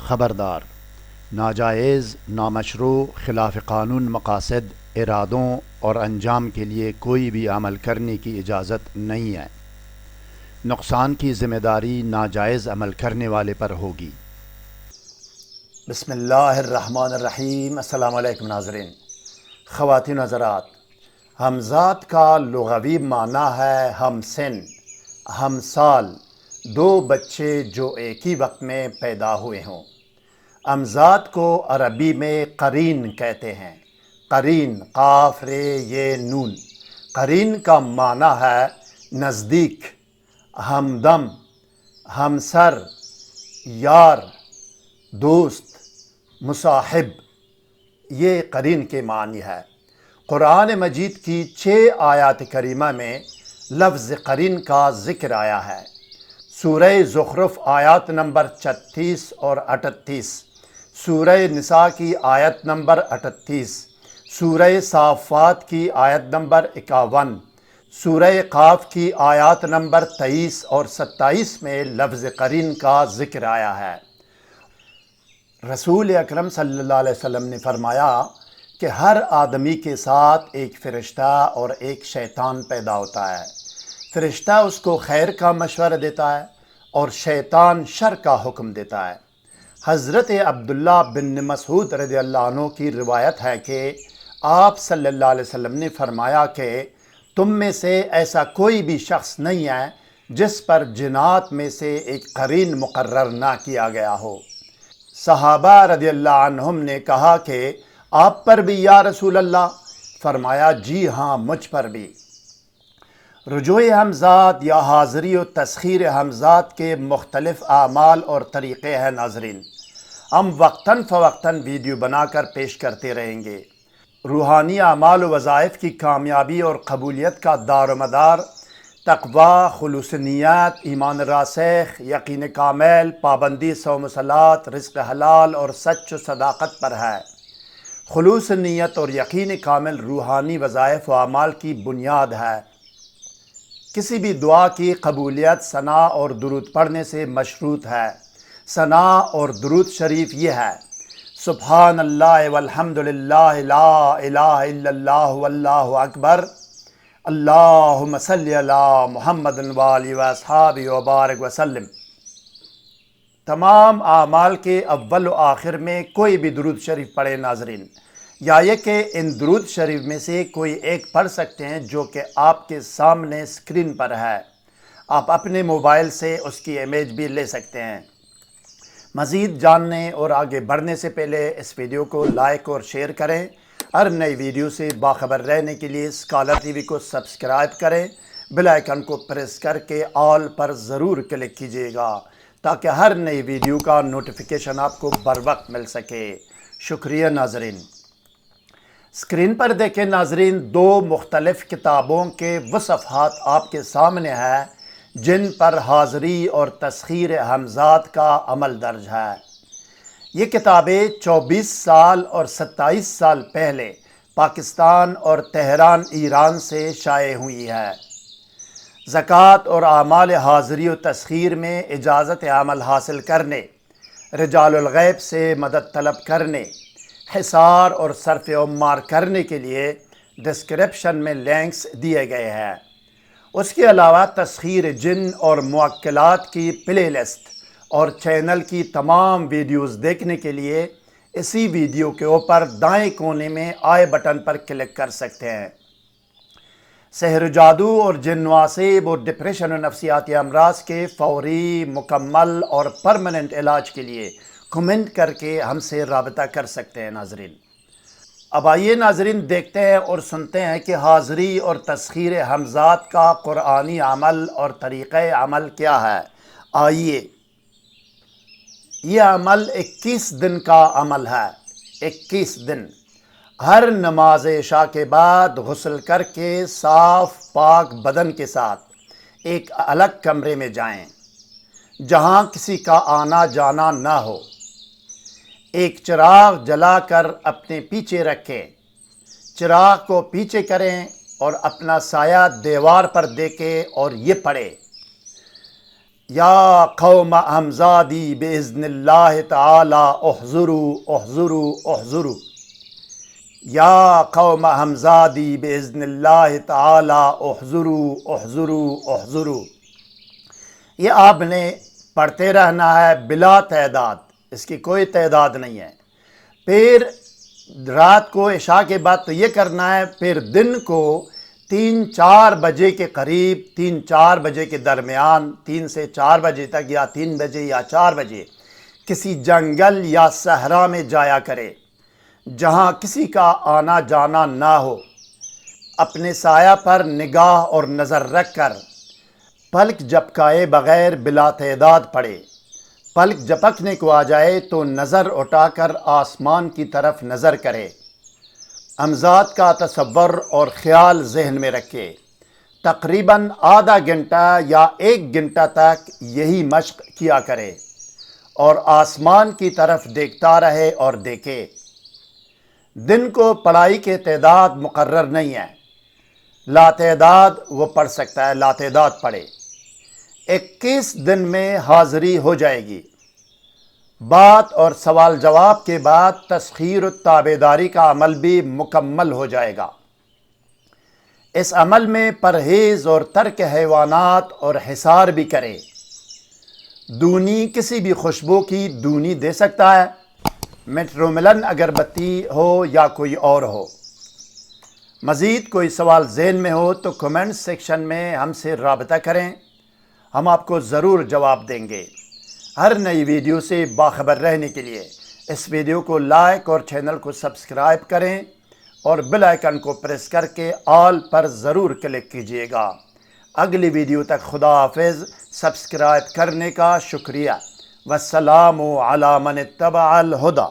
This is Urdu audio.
خبردار، ناجائز، نامشروع، خلاف قانون مقاصد، ارادوں اور انجام کے لیے کوئی بھی عمل کرنے کی اجازت نہیں ہے۔ نقصان کی ذمہ داری ناجائز عمل کرنے والے پر ہوگی۔ بسم اللہ الرحمن الرحیم۔ السلام علیکم ناظرین۔ خواتین حضرات، ہمزاد کا لغوی معنی ہے ہم سن، ہم سال، دو بچے جو ایک ہی وقت میں پیدا ہوئے ہوں۔ امزاد کو عربی میں قرین کہتے ہیں۔ قرین، قاف رے یہ نون۔ قرین کا معنی ہے نزدیک، ہمدم، ہمسر، یار، دوست، مصاحب، یہ قرین کے معنی ہے۔ قرآن مجید کی 6 آیات کریمہ میں لفظ قرین کا ذکر آیا ہے۔ سورہ زخرف آیات نمبر 36 اور 38، سورہ نساء کی آیت نمبر 38، سورہ صافات کی آیت نمبر 51، سورہ قاف کی آیات نمبر 23 اور 27 میں لفظ قرین کا ذکر آیا ہے۔ رسول اکرم صلی اللہ علیہ وسلم نے فرمایا کہ ہر آدمی کے ساتھ ایک فرشتہ اور ایک شیطان پیدا ہوتا ہے۔ فرشتہ اس کو خیر کا مشورہ دیتا ہے اور شیطان شر کا حکم دیتا ہے۔ حضرت عبداللہ بن مسعود رضی اللہ عنہ کی روایت ہے کہ آپ صلی اللہ علیہ وسلم نے فرمایا کہ تم میں سے ایسا کوئی بھی شخص نہیں ہے جس پر جنات میں سے ایک قرین مقرر نہ کیا گیا ہو۔ صحابہ رضی اللہ عنہم نے کہا کہ آپ پر بھی یا رسول اللہ؟ فرمایا جی ہاں، مجھ پر بھی۔ رجوع ہمزاد یا حاضری و تسخیر ہمزاد کے مختلف اعمال اور طریقے ہیں ناظرین۔ ہم وقتاً فوقتاً ویڈیو بنا کر پیش کرتے رہیں گے۔ روحانی اعمال و وظائف کی کامیابی اور قبولیت کا دار و مدار تقوی، خلوص نیت، ایمان راسخ، یقین کامل، پابندی صوم و صلات، رزق حلال اور سچ و صداقت پر ہے۔ خلوص نیت اور یقین کامل روحانی وظائف و اعمال کی بنیاد ہے۔ کسی بھی دعا کی قبولیت ثنا اور درود پڑھنے سے مشروط ہے۔ ثنا اور درود شریف یہ ہے: سبحان اللہ والحمد للہ، لا الہ الا اللہ واللہ اکبر، اللہم صلی علی محمد وآلہ واصحابہ وبارک وسلم۔ تمام اعمال کے اول و آخر میں کوئی بھی درود شریف پڑھیں ناظرین، یا یہ کہ ان درود شریف میں سے کوئی ایک پڑھ سکتے ہیں جو کہ آپ کے سامنے اسکرین پر ہے۔ آپ اپنے موبائل سے اس کی امیج بھی لے سکتے ہیں۔ مزید جاننے اور آگے بڑھنے سے پہلے اس ویڈیو کو لائک اور شیئر کریں۔ ہر نئی ویڈیو سے باخبر رہنے کے لیے اسکالر ٹی وی کو سبسکرائب کریں۔ بیل آئیکن کو پریس کر کے آل پر ضرور کلک کیجیے گا تاکہ ہر نئی ویڈیو کا نوٹیفیکیشن آپ کو بر وقت مل سکے۔ شکریہ ناظرین۔ اسکرین پر دیکھیں ناظرین، 2 مختلف کتابوں کے وہ صفحات آپ کے سامنے ہیں جن پر حاضری اور تسخیر ہمزاد کا عمل درج ہے۔ یہ کتابیں 24 سال اور 27 سال پہلے پاکستان اور تہران، ایران سے شائع ہوئی ہے۔ زکوٰۃ اور اعمال حاضری و تسخیر میں اجازت عمل حاصل کرنے، رجال الغیب سے مدد طلب کرنے، حصار اور صرف عمار کرنے کے لیے ڈسکرپشن میں لنکس دیے گئے ہیں۔ اس کے علاوہ تسخیر جن اور موکلات کی پلے لسٹ اور چینل کی تمام ویڈیوز دیکھنے کے لیے اسی ویڈیو کے اوپر دائیں کونے میں آئی بٹن پر کلک کر سکتے ہیں۔ سحر و جادو اور جن نواسب اور ڈپریشن و نفسیاتی امراض کے فوری، مکمل اور پرماننٹ علاج کے لیے کمنٹ کر کے ہم سے رابطہ کر سکتے ہیں ناظرین۔ اب آئیے ناظرین دیکھتے ہیں اور سنتے ہیں کہ حاضری اور تسخیر ہمزاد کا قرآنی عمل اور طریقہ عمل کیا ہے۔ آئیے، یہ عمل 21 دن کا عمل ہے۔ 21 دن ہر نماز عشاء کے بعد غسل کر کے صاف پاک بدن کے ساتھ ایک الگ کمرے میں جائیں جہاں کسی کا آنا جانا نہ ہو۔ ایک چراغ جلا کر اپنے پیچھے رکھیں۔ چراغ کو پیچھے کریں اور اپنا سایہ دیوار پر دیکھیں اور یہ پڑھیں: یا قوم حمزادی باذن اللہ تعالی احضروا احضروا احضروا، یا قوم حمزادی باذن اللہ تعالی احضروا احضروا احضروا۔ یہ آپ نے پڑھتے رہنا ہے بلا تعداد، اس کی کوئی تعداد نہیں ہے۔ پھر رات کو عشاء کے بعد تو یہ کرنا ہے، پھر دن کو 3-4 بجے کے قریب، 3-4 بجے کے درمیان، 3 سے 4 بجے تک، یا 3 بجے یا 4 بجے کسی جنگل یا صحرا میں جایا کرے جہاں کسی کا آنا جانا نہ ہو۔ اپنے سایہ پر نگاہ اور نظر رکھ کر پلک جھپکائے بغیر بلا تعداد پڑھے۔ پلک جھپکنے کو آ جائے تو نظر اٹھا کر آسمان کی طرف نظر کرے، امزاد کا تصور اور خیال ذہن میں رکھے۔ تقریباً آدھا گھنٹہ یا 1 گھنٹہ تک یہی مشق کیا کرے اور آسمان کی طرف دیکھتا رہے اور دیکھے۔ دن کو پڑھائی کے تعداد مقرر نہیں ہے، لا تعداد وہ پڑھ سکتا ہے، لا تعداد پڑھے۔ 21 دن میں حاضری ہو جائے گی۔ بات اور سوال جواب کے بعد تسخیر و تابعداری کا عمل بھی مکمل ہو جائے گا۔ اس عمل میں پرہیز اور ترک حیوانات اور حصار بھی کرے۔ دونی کسی بھی خوشبو کی دونی دے سکتا ہے، میٹروملن اگربتی ہو یا کوئی اور ہو۔ مزید کوئی سوال ذہن میں ہو تو کمنٹ سیکشن میں ہم سے رابطہ کریں، ہم آپ کو ضرور جواب دیں گے۔ ہر نئی ویڈیو سے باخبر رہنے کے لیے اس ویڈیو کو لائک اور چینل کو سبسکرائب کریں اور بیل آئیکن کو پریس کر کے آل پر ضرور کلک کیجئے گا۔ اگلی ویڈیو تک خدا حافظ۔ سبسکرائب کرنے کا شکریہ۔ والسلام علی من اتبع الہدی۔